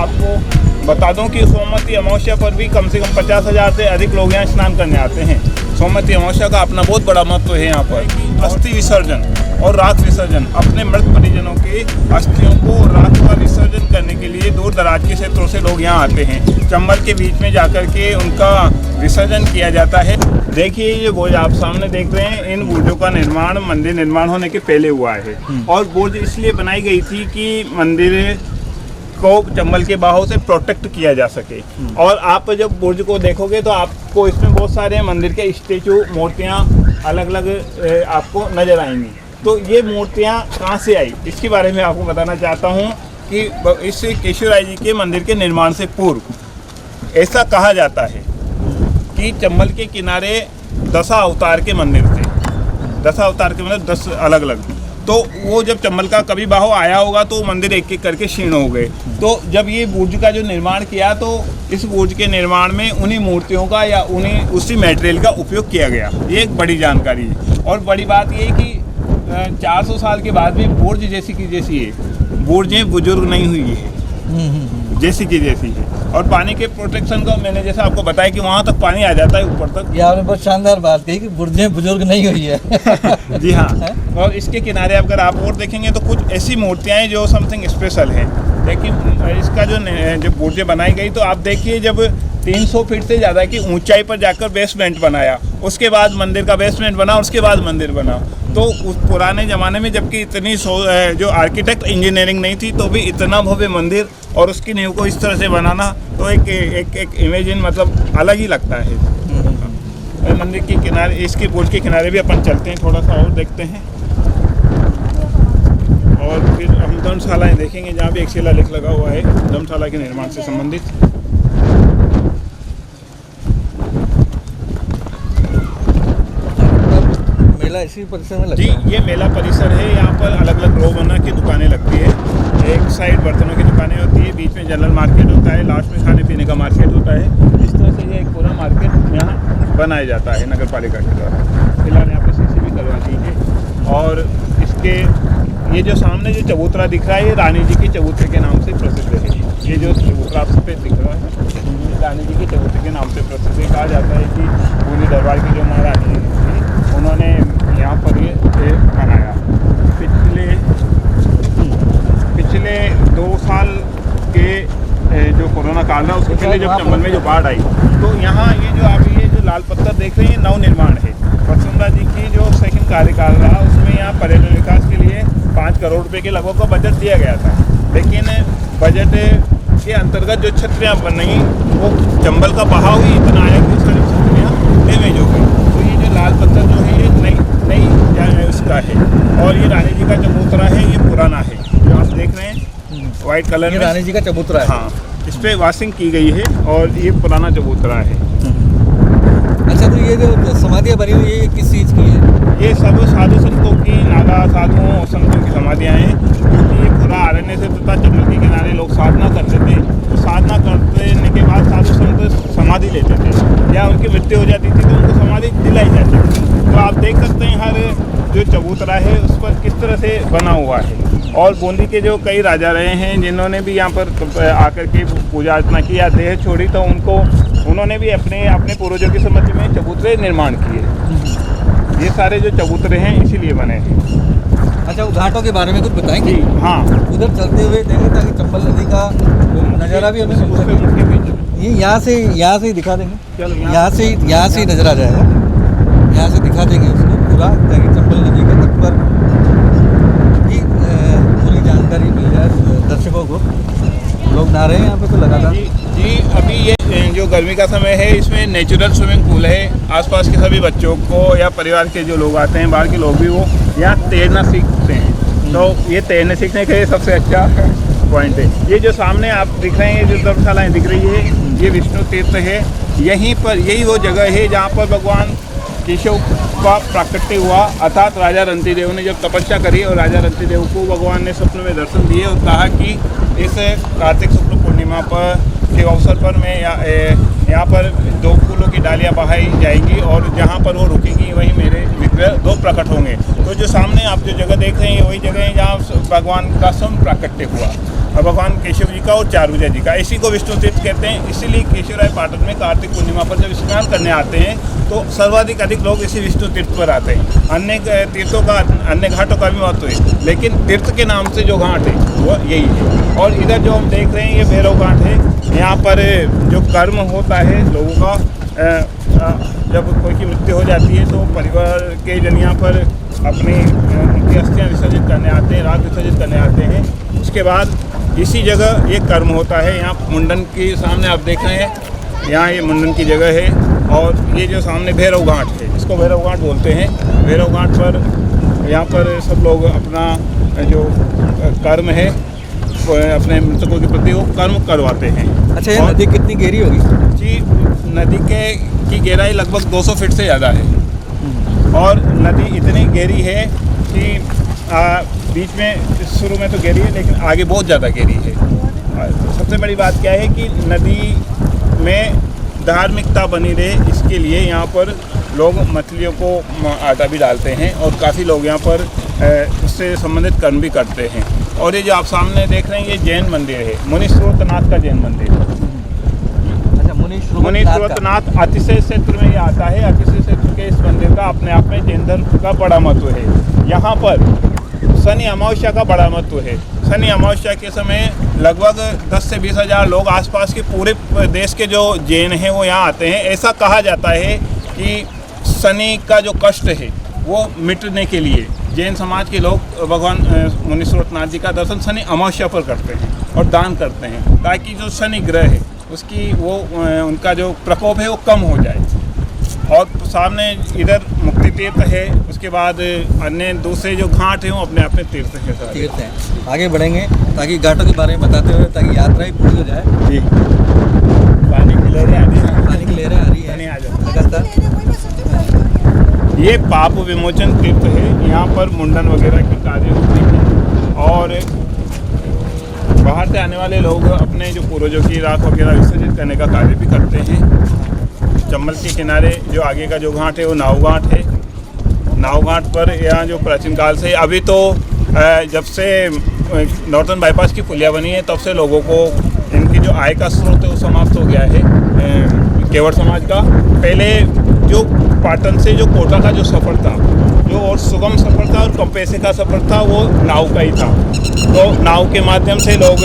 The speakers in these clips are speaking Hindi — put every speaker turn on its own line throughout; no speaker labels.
आपको बता दूं कि सोमवती अमावस्या पर भी कम से कम 50,000 से अधिक लोग यहाँ स्नान करने आते हैं। सोमवती अमावस्या का अपना बहुत बड़ा महत्व है यहाँ पर। अस्थि विसर्जन और राख विसर्जन, अपने मृत परिजनों के अस्थियों को राख का विसर्जन करने के लिए दूर दराज के क्षेत्रों से लोग यहाँ आते हैं। चंबल के बीच में जाकर के उनका विसर्जन किया जाता है। देखिए ये बुर्ज आप सामने देख रहे हैं, इन बुर्जों का निर्माण मंदिर निर्माण होने के पहले हुआ है। और बुर्ज इसलिए बनाई गई थी कि मंदिर को चंबल के बाहों से प्रोटेक्ट किया जा सके। और आप जब बुर्ज को देखोगे तो आपको इसमें बहुत सारे मंदिर के स्टेचू, मूर्तियाँ अलग अलग आपको नजर आएंगी। तो ये मूर्तियाँ कहाँ से आई, इसके बारे में आपको बताना चाहता हूँ कि इस केशवराय जी के मंदिर के निर्माण से पूर्व ऐसा कहा जाता है कि चंबल के किनारे 10 अवतार के मंदिर थे। 10 अवतार के मतलब 10 अलग अलग। तो वो जब चंबल का कभी बाहो आया होगा तो मंदिर एक एक करके क्षीण हो गए। तो जब ये बुर्ज का जो निर्माण किया तो इस बुर्ज के निर्माण में उन्हीं मूर्तियों का या उन्हीं उसी मटेरियल का उपयोग किया गया। ये एक बड़ी जानकारी है। और बड़ी बात ये है कि 400 साल के बाद भी बुर्ज जैसी की जैसी है, बुर्जें बुजुर्ग नहीं हुई है, जैसी की जैसी है। और पानी के प्रोटेक्शन का मैंने जैसा आपको बताया कि वहाँ तक पानी आ जाता है ऊपर तक।
ये आपने बहुत शानदार बात कही कि बुर्जें बुजुर्ग नहीं हुई है।
जी हाँ। और इसके किनारे अगर आप और देखेंगे तो कुछ ऐसी मूर्तियाँ हैं जो समथिंग स्पेशल है। लेकिन इसका जो बुर्जें बनाई गई तो आप देखिए जब 300 फीट से ज़्यादा की ऊंचाई पर जाकर बेसमेंट बनाया, उसके बाद मंदिर का बेसमेंट बना, उसके बाद मंदिर बना। तो उस पुराने ज़माने में जबकि इतनी जो आर्किटेक्ट इंजीनियरिंग नहीं थी तो भी इतना भव्य मंदिर और उसकी नींव को इस तरह से बनाना तो एक इमेजिन मतलब अलग ही लगता है। मंदिर के किनारे, इसके बुर्ज के किनारे भी अपन चलते हैं, थोड़ा सा और देखते हैं। और फिर हम धर्मशालाएँ देखेंगे जहाँ भी एक शिलालेख लगा हुआ है धर्मशाला के निर्माण से संबंधित।
मेला इसी परिसर में लगता
है जी, ये मेला परिसर है। यहाँ पर अलग अलग रो बना की दुकानें लगती है। एक साइड बर्तनों की दुकानें होती है, बीच में जनरल मार्केट होता है, लास्ट में खाने पीने का मार्केट होता है। इस तरह से ये एक पूरा मार्केट यहाँ बनाया जाता है नगर पालिका के द्वारा। फिलहाल यहाँ पर सीसी भी करवा दी है। और इसके ये जो सामने जो चबूतरा दिख रहा है ये रानी जी के चबूतरे के नाम से प्रसिद्ध है। ये जो चबूतरा आप सफेद दिख रहा है रानी जी के चबूतरे के नाम से प्रसिद्ध है। कहा जाता है कि पूरी दरबार की जो महारानी थी उन्होंने यहाँ पर ये बनाया। पिछले 2 साल के जो कोरोना काल था उसके पहले जब चंबल में जो बाढ़ आई तो यहाँ ये जो लाल पत्थर देख रहे हैं नव निर्माण है। वसुंधरा जी की जो सेकंड कार्यकाल रहा उसमें यहाँ पर्यटन विकास के लिए 5 करोड़ रुपए के लगभग का बजट दिया गया था। लेकिन बजट के अंतर्गत जो छतरियाँ बनी वो चंबल का बहाव ही इतना आया कि सारी छतरियाँ डैमेज हो गई। तो ये जो लाल पत्थर जो है ये नई उसका है। और ये रानी जी का चबूतरा है, ये पुराना है जो आप देख रहे हैं वाइट कलर में
रानी जी का चबूतरा है।
हाँ, इस पर वॉशिंग की गई है और ये पुराना चबूतरा है।
अच्छा, तो ये जो समाधियाँ बनी हुई है ये किस चीज़ की है?
ये सब साधु संतों की, नागा साधुओं और संतों की समाधियाँ हैं। क्योंकि ये पूरा अरण्य से तथा चंबल के किनारे लोग साधना करते थे। तो साधना करने के बाद साधु संत समाधि लेते थे या उनकी मृत्यु हो जाती थी तो उनको समाधि दिलाई जाती थी। तो आप देख सकते हैं हर जो चबूतरा है उस पर किस तरह से बना हुआ है। और बूंदी के जो कई राजा रहे हैं जिन्होंने भी यहाँ पर आकर के पूजा अर्चना की या देह छोड़ी तो उन्होंने भी अपने पूर्वजों की सम्मति में चबूतरे निर्माण किए। ये सारे जो चबूतरे हैं इसीलिए बने हैं।
अच्छा, वो घाटों के बारे में कुछ बताएंगे?
हाँ,
उधर चलते हुए देंगे ताकि चंबल नदी का नज़ारा भी हमें सुन सके। ये यहाँ से ही दिखा देंगे। यहाँ से ही नज़र आ जाएगा। यहाँ से दिखा देंगे उसको पूरा ताकि चंबल नदी के तट पर भी पूरी जानकारी मिल जाए दर्शकों को। लोग नहा रहे हैं यहाँ पे तो लगातार।
जी, अभी ये जो गर्मी का समय है इसमें नेचुरल स्विमिंग पूल है। आसपास के सभी बच्चों को या परिवार के जो लोग आते हैं, बाहर के लोग भी वो यहाँ तैरना सीखते हैं। तो ये तैरने सीखने के लिए सबसे अच्छा पॉइंट है। ये जो सामने आप दिख रहे हैं, जो धर्मशालाएँ दिख रही है, ये विष्णु तीर्थ है। यही वो जगह है जहाँ पर भगवान केशव का प्राकट्य हुआ। अर्थात राजा रंतिदेव ने जब तपस्या करी और राजा रंतिदेव को भगवान ने स्वप्न में दर्शन दिए और कहा कि इस कार्तिक शुक्ल पूर्णिमा पर के अवसर पर मैं यहाँ पर 2 फूलों की डालियाँ बहाई जाएंगी और जहाँ पर वो रुकेंगी वहीं मेरे विग्रह 2 प्रकट होंगे। तो जो सामने आप जो जगह देख रहे हैं वही जगह है जहाँ भगवान का स्वयं प्राकट्य हुआ। भगवान केशव जी का और चारभुजा जी का। इसी को विष्णु तीर्थ कहते हैं। इसीलिए केशवराय पाटन में कार्तिक पूर्णिमा पर जब स्नान करने आते हैं तो सर्वाधिक अधिक लोग इसी विष्णु तीर्थ पर आते हैं। अन्य तीर्थों का, अन्य घाटों का भी महत्व है, लेकिन तीर्थ के नाम से जो घाट है वो यही है। और इधर जो हम देख रहे हैं ये भैरव घाट है। यहाँ पर जो कर्म होता है लोगों का, जब कोई की मृत्यु हो जाती है तो परिवार के जन यहाँ पर अपनी उनकी अस्थियाँ विसर्जित करने आते हैं, राख विसर्जित करने आते हैं। उसके बाद इसी जगह ये कर्म होता है। यहाँ मुंडन के सामने आप देख रहे हैं, यहाँ ये मुंडन की जगह है। और ये जो सामने भैरव घाट है, इसको भैरव घाट बोलते हैं। भैरव घाट पर यहाँ पर सब लोग अपना जो कर्म है अपने मृतकों के प्रति वो कर्म करवाते हैं।
अच्छा, ये नदी कितनी गहरी होगी
जी? नदी की गहराई लगभग 200 फीट से ज़्यादा है। और नदी इतनी गहरी है कि बीच में शुरू में तो गहरी है, लेकिन आगे बहुत ज़्यादा गहरी है। सबसे बड़ी बात क्या है कि नदी में धार्मिकता बनी रहे, इसके लिए यहाँ पर लोग मछलियों को आटा भी डालते हैं और काफ़ी लोग यहाँ पर उससे संबंधित कर्म भी करते हैं। और ये जो आप सामने देख रहे हैं ये जैन मंदिर है, मुनि स्रोतनाथ का जैन मंदिर।
अच्छा,
मुनि स्रोतनाथ अतिशय क्षेत्र में ये आता है। अतिशय क्षेत्र के इस मंदिर का अपने आप में जैन धर्म का बड़ा महत्व है। यहाँ पर शनि अमावस्या का बड़ा महत्व है। शनि अमावस्या के समय लगभग 10 से 20 हज़ार लोग आसपास के पूरे देश के जो जैन हैं वो यहाँ आते हैं। ऐसा कहा जाता है कि शनि का जो कष्ट है वो मिटने के लिए जैन समाज के लोग भगवान मुनि स्रोतनाथ जी का दर्शन शनि अमावस्या पर करते हैं और दान करते हैं, ताकि जो शनि ग्रह है उसकी वो उनका जो प्रकोप है वो कम हो जाए। और सामने इधर मुक्ति तीर्थ है। उसके बाद अन्य दूसरे जो घाट हैं वो अपने अपने तीर्थ हैं।
तीर्थ हैं। आगे बढ़ेंगे ताकि घाटों के बारे में बताते हुए ताकि यात्रा ही पूरी हो जाए।
जी, पानी की लहरें आ रही हैं।
पानी की लहरें आ रही है।
आ जाता। ये पाप विमोचन तीर्थ है। यहाँ पर मुंडन वगैरह के कार्य होते हैं और बाहर से आने वाले लोग अपने जो पूर्वजों की राख वगैरह विसर्जित करने का कार्य भी करते हैं। चंबल के किनारे जो आगे का जो घाट है वो नाव घाट है। नाव घाट पर यहाँ जो प्राचीन काल से, अभी तो जब से नॉर्थन बाईपास की पुलिया बनी है तब से लोगों को इनकी जो आय का स्रोत है वो समाप्त हो गया है केवट समाज का। पहले जो पाटन से जो कोटा का जो सफ़र था, जो और सुगम सफ़र था और कम पैसे का सफ़र था, वो नाव का ही था। तो नाव के माध्यम से लोग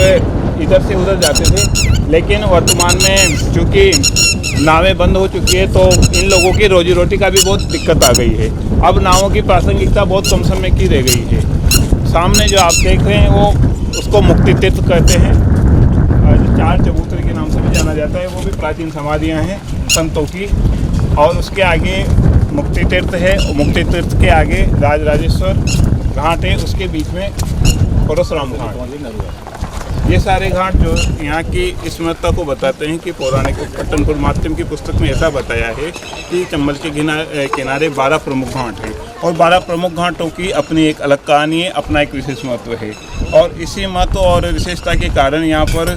इधर से उधर जाते थे। लेकिन वर्तमान में चूँकि नावें बंद हो चुकी है तो इन लोगों की रोजी रोटी का भी बहुत दिक्कत आ गई है। अब नावों की प्रासंगिकता बहुत कम समय की रह गई है। सामने जो आप देख रहे हैं वो उसको मुक्ति तीर्थ कहते हैं, जो 4 चबूतरे के नाम से भी जाना जाता है। वो भी प्राचीन समाधियाँ हैं संतों की। और उसके आगे मुक्ति तीर्थ है। मुक्ति तीर्थ के आगे राजराजेश्वर घाट है, उसके बीच में परशुराम घाट। ये सारे घाट जो यहाँ की स्मृति को बताते हैं कि पौराणिक पट्टनपुर माध्यम की पुस्तक में ऐसा बताया है कि चंबल के किनारे 12 प्रमुख घाट हैं और 12 प्रमुख घाटों की अपनी एक अलग कहानी है, अपना एक विशेष महत्व है। और इसी महत्व और विशेषता के कारण यहाँ पर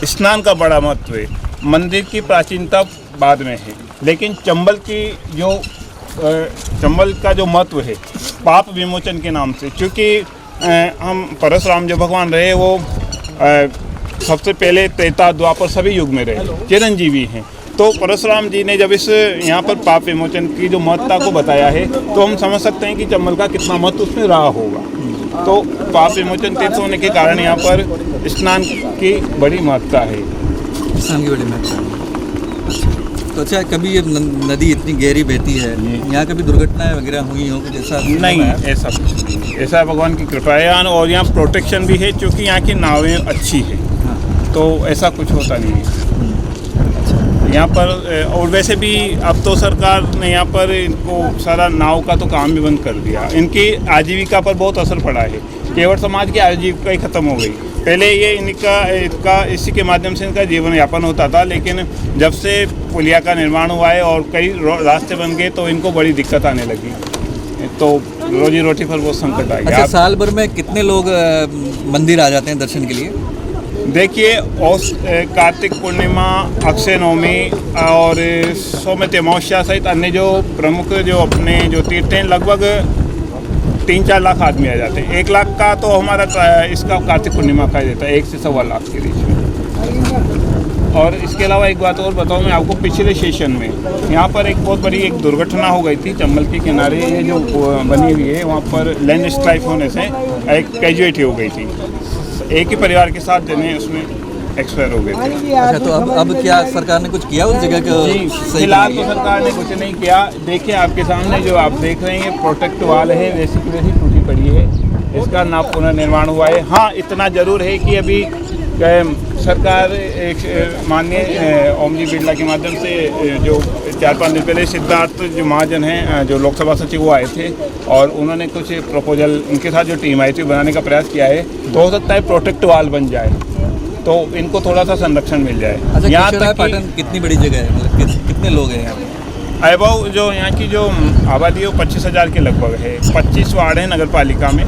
स्नान का बड़ा महत्व है। मंदिर की प्राचीनता बाद में है, लेकिन चंबल का जो महत्व है पाप विमोचन के नाम से, क्योंकि हम परशुराम जो भगवान रहे वो सबसे पहले त्रेता द्वापर सभी युग में रहे, चिरंजीवी हैं। तो परशुराम जी ने जब इस यहाँ पर पाप विमोचन की जो महत्ता को बताया है तो हम समझ सकते हैं कि चंबल का कितना महत्व उसमें रहा होगा। तो पाप विमोचन तीर्थ होने के कारण यहाँ पर स्नान की बड़ी महत्ता है।
स्नान की बड़ी महत्ता। तो अच्छा, कभी ये नदी इतनी गहरी बहती है, यहाँ कभी दुर्घटनाएं वगैरह हुई हो? जैसा
नहीं, ऐसा कुछ नहीं। ऐसा भगवान की कृपा है। और यहाँ प्रोटेक्शन भी है क्योंकि यहाँ की नावें अच्छी है। हाँ। तो ऐसा कुछ होता नहीं है यहाँ पर। और वैसे भी अब तो सरकार ने यहाँ पर इनको सारा नाव का तो काम भी बंद कर दिया। इनकी आजीविका पर बहुत असर पड़ा है। केवट समाज की आजीविका ही ख़त्म हो गई। पहले ये इनका इसी के माध्यम से इनका जीवन यापन होता था, लेकिन जब से पुलिया का निर्माण हुआ है और कई रास्ते बन गए तो इनको बड़ी दिक्कत आने लगी, तो रोजी रोटी पर बहुत संकट आ गया।
अच्छा, साल भर में कितने लोग मंदिर आ जाते हैं दर्शन के लिए?
देखिए, कार्तिक पूर्णिमा, अक्षय नवमी और सौम्यती अमावस्या सहित अन्य जो प्रमुख जो अपने जो तीर्थ हैं लगभग 3-4 लाख आदमी आ जाते हैं। 1 लाख का तो हमारा इसका कार्तिक पूर्णिमा का ही देता है, 1 से 1.25 लाख के बीच में। और इसके अलावा एक बात और बताऊं मैं आपको, पिछले सेशन में यहाँ पर एक बहुत बड़ी एक दुर्घटना हो गई थी। चंबल के किनारे ये जो बनी हुई है, वहाँ पर लैंड स्ट्राइक होने से एक कैजुअलिटी हो गई थी। एक ही परिवार के साथ जने उसमें एक्सपायर हो गए थे।
अच्छा, तो अब क्या सरकार ने कुछ किया उस जगह को
जी,
सही
फिलहाल
करने
तो
के लिए?
सरकार ने कुछ नहीं किया। देखिए आपके सामने जो आप देख रहे हैं प्रोटेक्ट वाल है, वैसी की वैसी टूटी पड़ी है, इसका ना पुनर्निर्माण हुआ है। हाँ, इतना जरूर है कि अभी सरकार एक माननीय ओम जी बिरला के माध्यम से जो 4-5 दिन पहले सिद्धार्थ जो महाजन हैं, जो लोकसभा सचिव, वो आए थे और उन्होंने कुछ प्रपोजल उनके साथ जो टीम आई थी बनाने का प्रयास किया है। तो हो सकता है प्रोटेक्ट वाल बन जाए तो इनको थोड़ा सा संरक्षण मिल जाए।
अच्छा,
यहाँ
केशवरायपाटन कितनी बड़ी जगह है, मतलब कितने लोग हैं यहाँ पे?
अबव जो यहाँ की जो आबादी है वो 25,000 के लगभग है। 25 वार्ड हैं नगर पालिका में,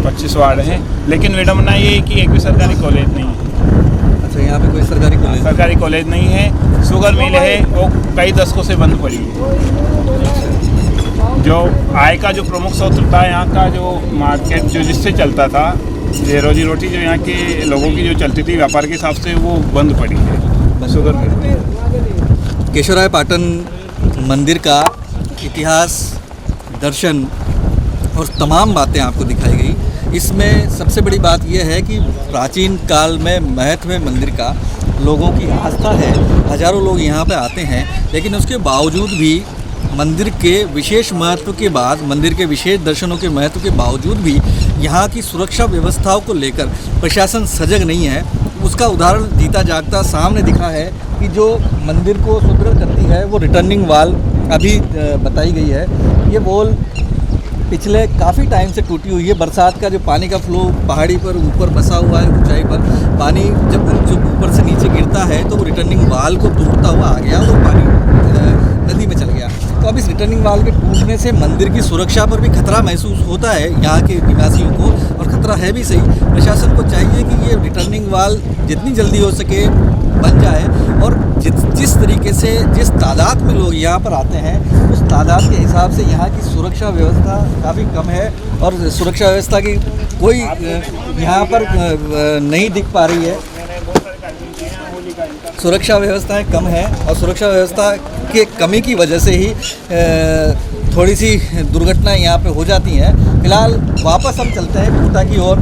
25 वार्ड हैं। लेकिन विडम्बना ये है कि एक भी सरकारी कॉलेज नहीं है।
अच्छा, यहाँ पे कोई सरकारी कॉलेज
नहीं है। शुगर मिल है वो कई दशकों से बंद पड़ी है। जो आय का जो प्रमुख स्रोत था यहाँ का, जो मार्केट जो जिससे चलता था, ये रोजी रोटी जो यहाँ के लोगों की जो चलती थी व्यापार के हिसाब से, वो बंद पड़ी है शुगर मिल।
केशवरायपाटन मंदिर का इतिहास, दर्शन और तमाम बातें आपको दिखाई गई। इसमें सबसे बड़ी बात यह है कि प्राचीन काल में महत्व में मंदिर का लोगों की आस्था है, हजारों लोग यहाँ पे आते हैं, लेकिन उसके बावजूद भी मंदिर के विशेष महत्व के बाद, मंदिर के विशेष दर्शनों के महत्व के बावजूद भी यहाँ की सुरक्षा व्यवस्थाओं को लेकर प्रशासन सजग नहीं है। उसका उदाहरण जीता जागता सामने दिखा है कि जो मंदिर को सुदृढ़ करती है वो रिटर्निंग वाल अभी बताई गई है। ये वॉल पिछले काफ़ी टाइम से टूटी हुई है। बरसात का जो पानी का फ्लो पहाड़ी पर ऊपर बसा हुआ है, ऊंचाई पर पानी जब ऊपर से नीचे गिरता है तो वो रिटर्निंग वाल को टूटता हुआ आ गया और पानी नदी में चल गया। तो अब इस रिटर्निंग वाल के टूटने से मंदिर की सुरक्षा पर भी खतरा महसूस होता है यहाँ के निवासियों को, और खतरा है भी सही। प्रशासन को चाहिए कि ये रिटर्निंग वाल जितनी जल्दी हो सके बन जाए, और जिस तरीके से जिस तादाद में लोग यहाँ पर आते हैं उस तादाद के हिसाब से यहाँ की सुरक्षा व्यवस्था काफ़ी कम है, और सुरक्षा व्यवस्था की कोई यहाँ पर नहीं दिख पा रही है। सुरक्षा व्यवस्थाएं कम है और सुरक्षा व्यवस्था के कमी की वजह से ही थोड़ी सी दुर्घटनाएं यहाँ पे हो जाती हैं। फिलहाल वापस हम चलते हैं कोटा की ओर।